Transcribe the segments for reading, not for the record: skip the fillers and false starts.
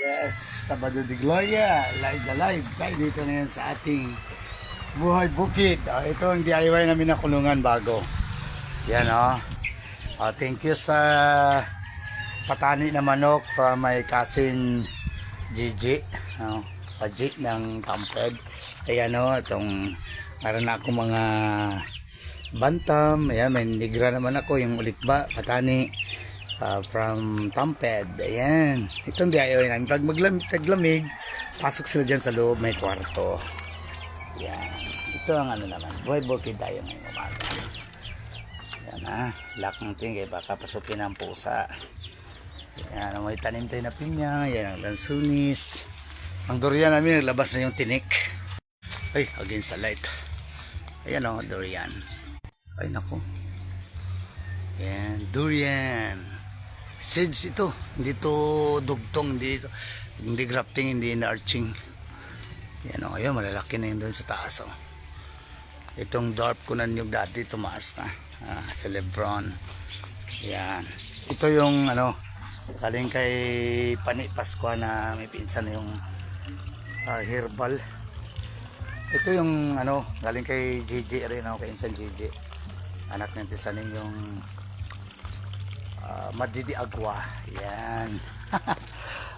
Yes, Sabado de Gloria, live na live. Tayo dito na yan sa ating Buhay Bukid. Ito ang DIY namin na kulungan bago. Yan thank you sa patani na manok from my cousin Gigi. Pajik ng Tamped. Ayan itong meron na ako mga bantam. Ayan, may nigra naman ako, yung ulikba, patani. From Tamped. Ayan. Itong DIY namin. Pag taglamig, pasok sila dyan sa loob. May kwarto. Ayan. Ito ang naman. Buhay Bukid tayo ngayong umaga. Ayan Lock ng tingay. Baka pasukin ang pusa. Ayan. May tanim tayo na pinya. Ayan ang lansunis. Ang durian namin, naglabas na yung tinik. Ay, against the light. Ayan durian. Ay, naku. Ayan, durian. Seeds ito, hindi to dugtong, hindi grafting, hindi na-arching. Yan ayun, malalaki na yun doon sa taas Itong dwarf ko na yung dati, tumaas na sa Lebron. Yan. Ito yung galing kay Pani Pascua na may pinsan na yung herbal. Ito yung galing kay Gigi rin kay Insan Gigi. Anak ng pinsanin yung Madidi Agua. Yan.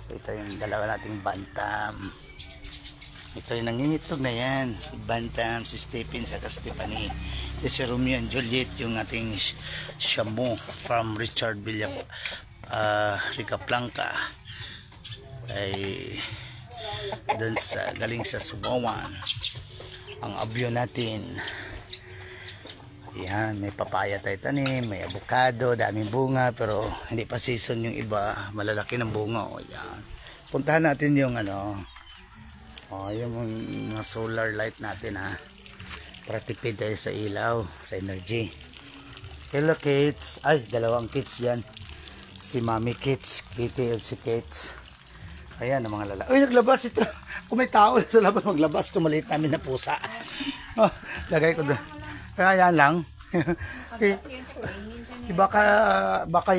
Ito yung dalawa nating bantam. Ito yung nangingitog na yan. Si Bantam, si Stephen, saka Stephanie. Ito si Romeo and Juliet, yung ating shamu from Richard Rica Blanca. Ay dun sa galing sa Subawan. Ang abyo natin. Yan, may papaya tayo tanim, may avocado, daming bunga, pero hindi pa season yung iba, malalaki ng bunga. Yan. Puntahan natin yung yung mga solar light natin para tipid tayo sa ilaw, sa energy. Hello kids, ay dalawang kids yan, si Mami Kids, Kitty at si Kids. Ayan ang mga lalaki. Uy, naglabas ito. Kung may tao sa labas maglabas, ito maliit namin na pusa. Lagay ko doon. Kaya yan lang. baka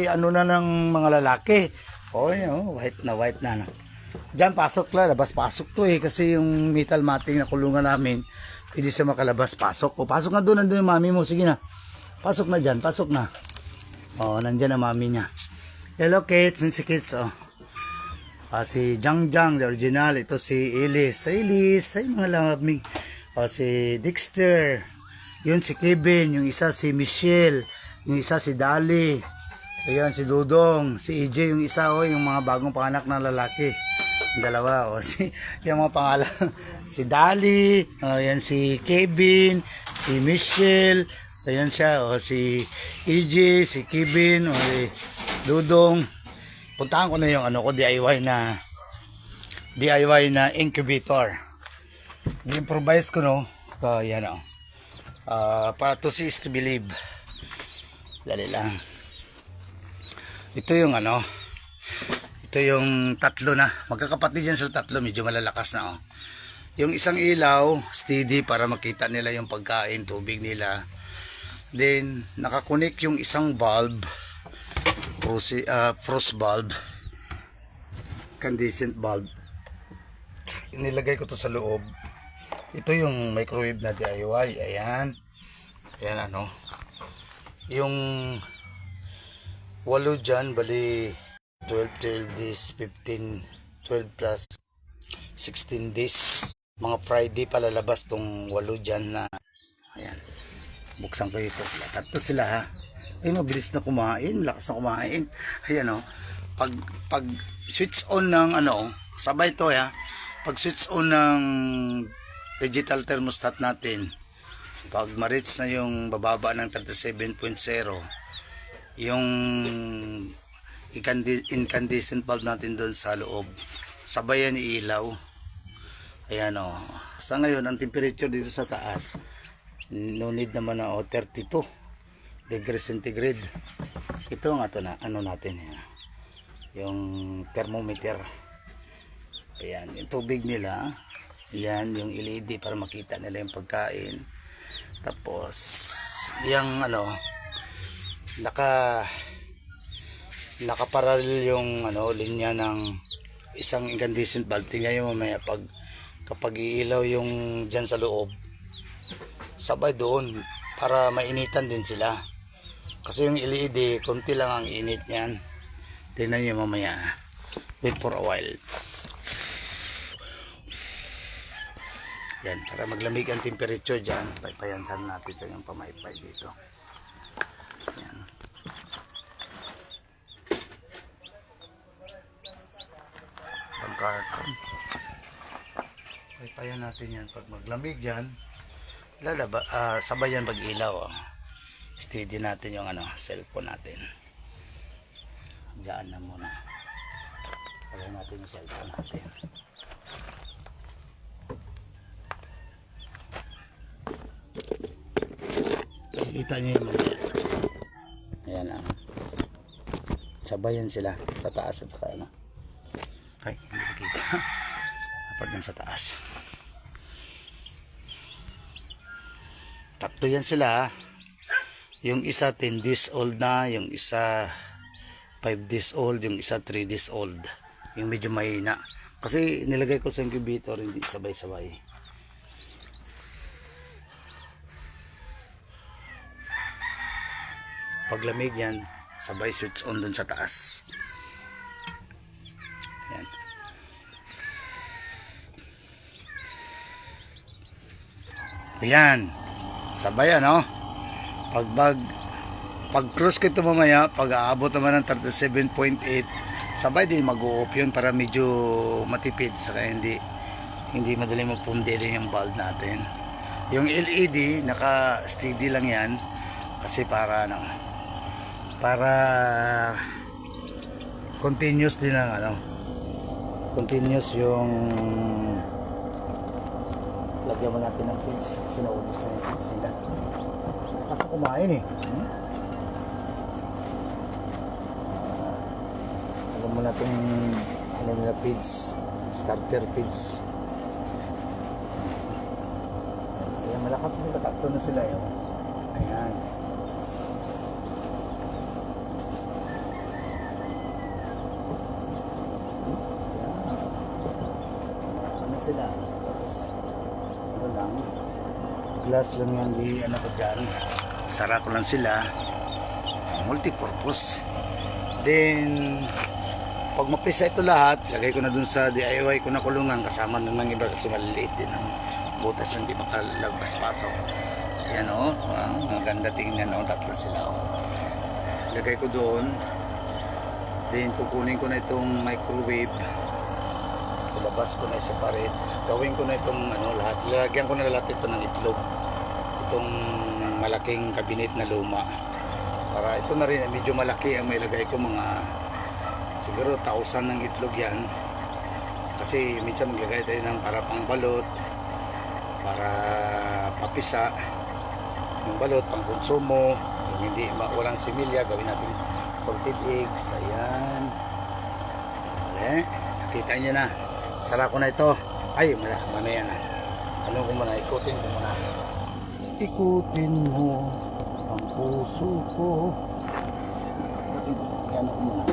na ng mga lalaki. White na. Diyan pasok lang, labas pasok to kasi yung metal matting na kulungan namin, hindi siya makalabas pasok. Pasok na doon, nandun yung mami mo. Sige na. Pasok na diyan, pasok na. Nandiyan ang mami niya. Hello kids, si kids si Jang, the original. Ito si Elise. Ay mga lamig. Si Dexter. Yun si Kevin, yung isa si Michelle, yung isa si Dali. Ayan si Dudong, si EJ yung isa yung mga bagong panganak na lalaki. Yung dalawa yung mga pangalan. Si Dali, ayan si Kevin, si Michelle, ayan siya si EJ, si Kevin, si Dudong. Puntahan ko na yung DIY na incubator. I-improvise ko yan para to see is to believe. Dali lang. Ito yung ito yung tatlo na magkakapatid yan, sa tatlo medyo malalakas na yung isang ilaw steady para makita nila yung pagkain, tubig nila. Then nakakunik yung isang bulb, frost bulb, incandescent bulb. Inilagay ko to sa loob. Ito yung microwave na DIY. Ayan yung 8 dyan, bali 12 days, 12 plus 16 days. Mga Friday palalabas tong 8 dyan na. Ayan, buksan ko ito. Tatlo sila ay mabilis na kumain, lakas na kumain. Ayan pag switch on ng sabay to pag switch on ng digital thermostat natin, pag ma-reach na yung bababa ng 37.0, yung incandescent bulb natin doon sa loob, sabayan ilaw. Ayan sa ngayon ang temperature dito sa taas, no need naman 32 degrees centigrade. Ito nga to na natin yung thermometer. Ayan yung tubig nila. Yan yung LED para makita nila yung pagkain. Tapos yung nakaparallel yung linya ng isang incandescent bulb. Tingnan nyo mamaya kapag iilaw yung dyan sa loob, sabay doon para mainitan din sila. Kasi yung LED, konti lang ang init niyan. Tingnan nyo mamaya. Wait for a while. Yan, para maglamig ang temperature dyan, paypayansan natin sa yung pamaypay dito. Yan. Pang-carton. Paypayan natin yan. Pag maglamig yan, sabay yan pag-ilaw. Oh. Steady natin yung cellphone natin. Diyan na muna. Pagay natin yung cellphone natin. Kita nyo yung mga ayan lang. Sabayan sila sa taas at saka ay hindi makita. Dapat lang sa taas. Tatlo yan sila. Yung isa 10 days old na, yung isa 5 days old, yung isa 3 days old. Yung medyo mahina kasi nilagay ko sa incubator, hindi sabay-sabay. Paglamig yan, sabay switch on dun sa taas. Yan. Ayan. Sabay yan, no? Pag cruise ko ito mamaya, pag aabot naman ng 37.8, sabay din mag-u-off yun para medyo matipid. Saka hindi madali magpundi rin yung bulb natin. Yung LED, naka-steady lang yan. Kasi para continuous din ang continuous yung lagyan mo natin ng feeds kasi naubos na yung feeds nila kasi kumain alam mo natin nila feeds, starter feeds. Ayan, malakas sila, tatlo na sila yun. Ayan. Sila tapos lang glass lang yan di ko dyan, sara ko lang sila, multipurpose. Then pag mapisa ito lahat, lagay ko na dun sa DIY ko na kulungan kasama ng iba kasi maliliit din ang butas yung di makalagpas pasok. Yan maganda tingnan tatlo sila lagay ko doon. Then kukunin ko na itong microwave, labas ko na separate, gawin ko na itong lahat, lagyan ko na lahat ito ng itlog, itong malaking kabinet na luma, para ito na rin medyo malaki ang may lagay ko, mga siguro 1,000 ng itlog yan, kasi minsan maglagay tayo ng para pang balot, para papisa yung balot, pang konsumo, yung hindi walang similya, gawin natin salted eggs. Ayan, nakita nyo na. Sara ko na ito. Ay, mamaya na. Ko muna, ikutin ko muna. Ikutin mo ang puso ko. Ikutin ko muna.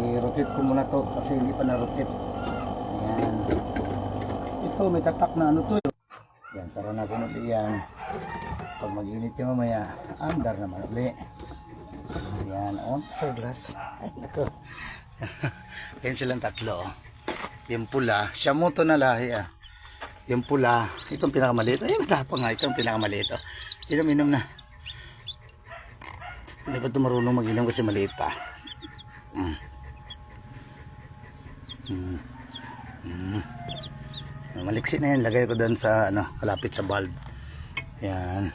I-rotate ko muna to kasi hindi pa na-rotate. Ayan. Ito, may tatak na to. Yan, sara na ko ulit yan. Pag mag-init yung mamaya, andar naman ulit. Yan, sa glass. Ay, nako. Yan silang tatlo. Yung pula, Shamoto na lahi Yung pula, itong pinakamaliit. Ay, matapang nga, itong pinakamaliit. Inom na. Hindi pa ito marunong mag-inom kasi maliit pa. Maliksi na yan, lagay ko doon sa kalapit sa bulb. Yan.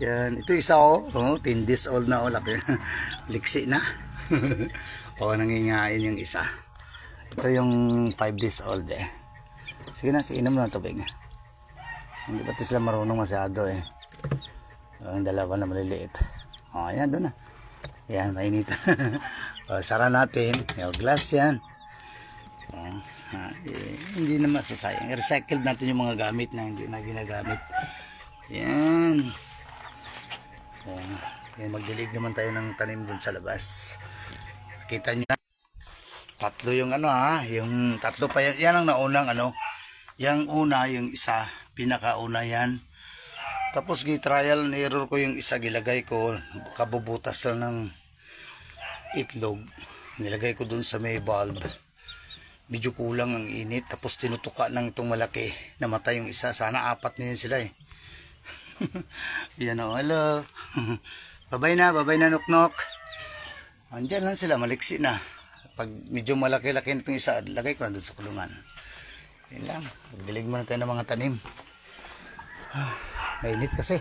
Yan, ito isa 10 days old na laki. Liksi na. Nangingain yung isa. Ito yung 5 days old Sige na, inom na ng tubig. Hindi ba ito sila marunong masyado yung dalawa na maliliit. Ayan, doon na. Ayan, mainit. Sara natin. Yung glass yan. Hindi na masasayang. Recycle natin yung mga gamit na hindi na ginagamit. Yan. Yan, magdilig naman tayo ng tanim dun sa labas. Kita nyo na. Tatlo yung ano ha, yung tatlo pa yan, yan ang naunang ano. Yung una, yung isa, pinakauna yan. Tapos trial and error ko yung isa, gilagay ko, kabubutas lang ng itlog. Nilagay ko dun sa may bulb. Medyo kulang ang init, tapos tinutuka ng itong malaki. Namatay yung isa, sana apat na yun sila eh. Yan o, hello. Babay na nuknok. Andyan lang sila, maliksi na. Pag medyo malaki-laki na itong isa, lagay ko na dun sa kulungan. Yan lang, magdilig muna tayo ng mga tanim. Mainit kasi.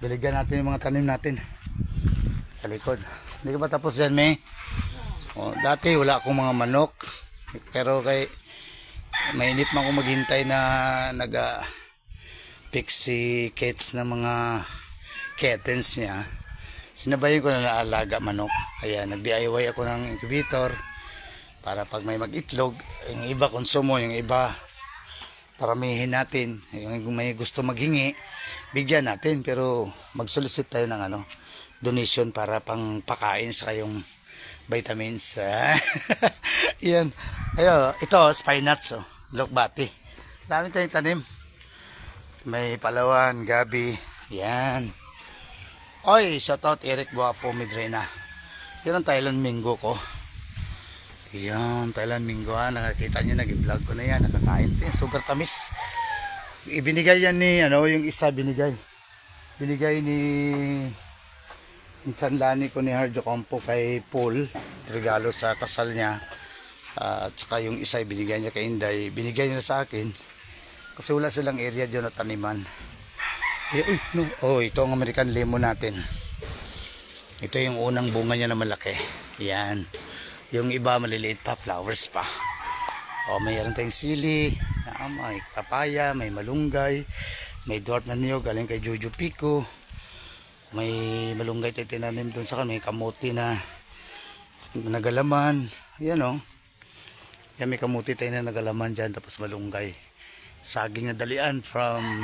Diligan natin yung mga tanim natin sa likod. Hindi ka ba tapos dyan, May? O, dati wala akong mga manok. Pero kay mainit man akong maghintay na nag-fix si Kates ng mga kittens niya. Sinabayin ko na naalaga manok. Kaya nag-DIY ako ng incubator para pag may mag-itlog, yung iba konsumo, yung iba paramihin natin. Yung may gusto maghingi, bigyan natin. Pero mag-solicit tayo ng ano, donation para pang pakain sa kayong vitamins. Yan. Ayo, ito spine nuts, oh. Lokbati. Dami tayong tanim. May palawan, gabi. Yan. Oy, shoutout Eric Guapo Medrena. Yan ang Thailand Mingo ko. Yan, Thailand Mingo ha. Nakakita nyo, nag-vlog ko na yan. Nakakain din. Super tamis. Ibinigay yan ni, ano, yung isa binigay. Binigay ni Minsan Lani ko ni Harjo Compo kay Paul. Regalo sa kasal niya. At saka yung isa binigay niya kay Inday. Binigay niya sa akin. Kasi wala silang area dyan na taniman. Uy, no. Oh, ito ang American lemon natin. Ito yung unang bunga niya na malaki. Yan. Yung iba maliliit pa, flowers pa. O, mayroon tayong sili, may papaya, may malunggay, may dwarf na niyog galing kay Jojo Pico. May malunggay tayo tinanim dun sa may kamuti na nagalaman. Yan o. Yan, may kamuti tayo na nagalaman dyan, tapos malunggay. Saging na dalian from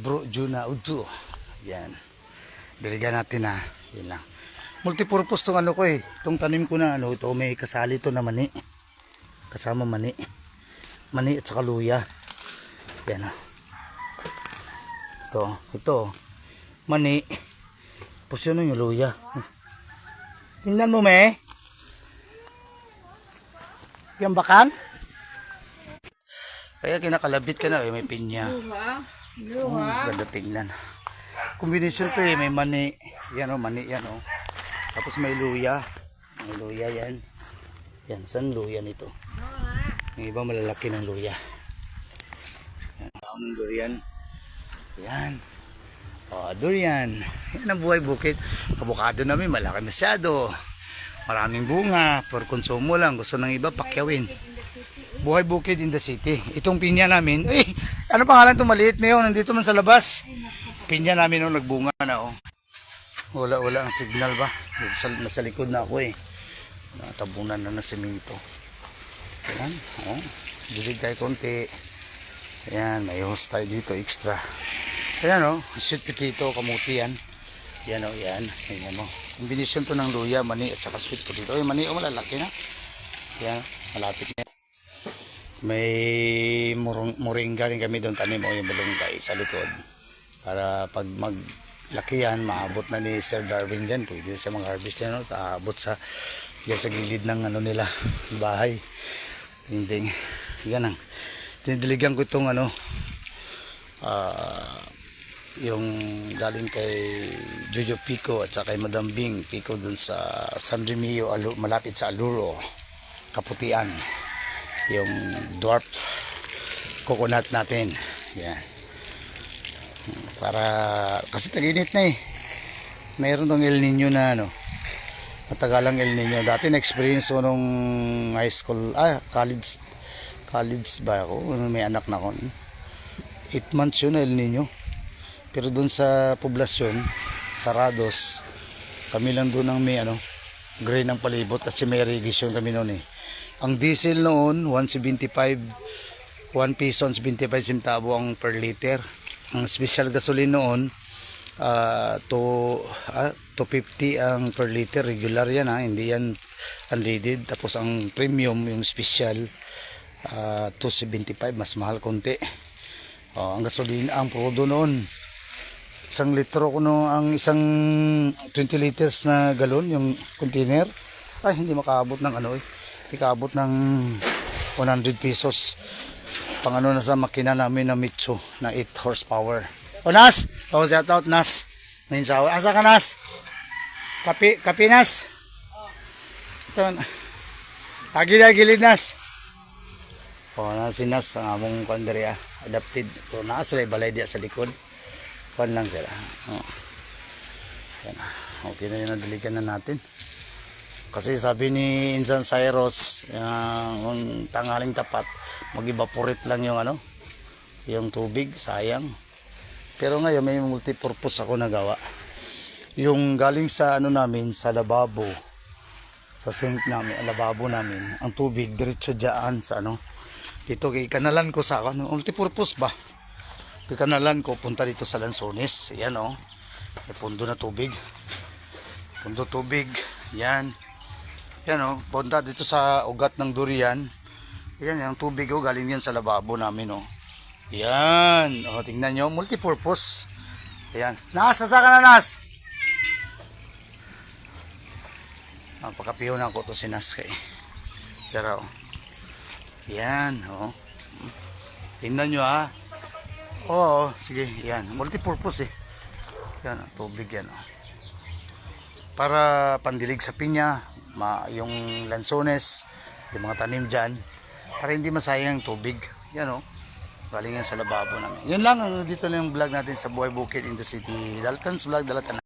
Bro Juna Udu. Yan. Diligan natin ha. Yan lang. Multipurpose tong ano ko eh. Itong tanim ko na ano, ito may kasali to na mani. Kasama mani. Mani at saka luya. Yan o. Ito. Mani. Tapos yun yung luya. Tingnan mo, me. Yung bakan. Kaya kinakalabit ka na eh. May pinya. Ganda tingnan. Kombinasyon to eh. May mani. Yan o, mani yan o. Tapos may luya. May luya yan. Yan, saan luya nito? Yung iba malalaki ng luya. Yan, taon ng durian. Yan. O, durian. Yan ang buhay bukid. Kabukado namin, malaki masyado. Maraming bunga. For konsumo lang. Gusto ng iba, pakyawin. Buhay bukid in the city. Itong pinya namin. Ano pangalan itong maliit na yun? Nandito man sa labas. Pinya namin nung nagbunga na oh. Wala ang signal ba? Nasa likod na ako eh. Natabunan na ng semento. Ayan, oh. Dilig tayo konti. Ayan, may host tayo dito extra. Ayan oh, sweet potato, kamuti yan. Yan oh, yan. Ayan mo. Kombinasyon to ng luya, mani at saka sweet potato. Ay, mani oh, malalaki na. Yan, malapit na. May moringa rin kami doon, tanim o yung malunggay sa likod. Para pag laki yan, maabot na ni Sir Darwin dyan. Pwede sa mga harvest yan, no? Aabot sa gilid ng ano nila, bahay. Hindi. Yan ang. Tinidiligan ko itong ano, yung galing kay Jojo Pico at saka kay Madam Bing Pico dun sa San Remio, malapit sa Aluro, Kaputian. Yung dwarf coconut natin. Yan. Para kasi tag-init na eh. Mayroon tong El Nino na ano, matagalang El Nino. Dati na-experience ko nung high school, college ba ako, may anak na ako. 8 months yun El Nino. Pero doon sa poblasyon, Sarados, kami lang doon ang may ano, gray ng palibot kasi may irrigation kami noon eh. Ang diesel noon, 1.75, 1 peso 75 centavo ang per liter. Ang special gasoline noon, 250 ang per liter. Regular yan ha, hindi yan unleaded. Tapos ang premium, yung special, 275, mas mahal konti. Ang gasolina, ang prodo noon, 1 litro kuno, ang isang 20 liters na galon, yung container, ay hindi makaabot ng ano, hindi kaabot ng 100 pesos. Pang ano na sa makina namin na Mitsu na 8 horsepower. O Nas, shout out Nas. Minsaw, asa ka Nas? Kapi Nas. Ito, gilid Nas. Na si Nas ang among kandria adapted. So naa sila balay diya sa likod. Kuan lang sila. Yan. Okay na yun, nadalikan na natin. Kasi sabi ni Insan Cyrus, yung tanghaling tapat, mag-evaporate lang yung ano, yung tubig, sayang. Pero ngayon may multipurpose ako nagawa. Yung galing sa ano namin, sa lababo, sa sink namin, lababo namin, ang tubig diretso diyan sa ano, dito kay kanalan ko sa ano, multipurpose ba? Kay kanalan ko punta dito sa Lanzones. Yan oh. May pundo na tubig. Pundo tubig. Yan. Yan oh, punta dito sa ugat ng durian. Yan, yung tubig oh, galing yan sa lababo namin oh. Yan. Oh, tingnan nyo, multipurpose. Yan. Nas, nasa ka na Nas? Pagkapiyo na ako to si Nas kay. Pero, yan oh. Tingnan nyo ha. Oo, sige, yan. Multipurpose eh. Yan, tubig yan oh. Para pandilig sa pinya, yung lansones, yung mga tanim dyan, para hindi masayang tubig. Yan oh. Galing yan sa lababo namin. Yun lang, dito lang yung vlog natin sa Buhay Bukid in the City. Dalton's Vlog, Dalatan.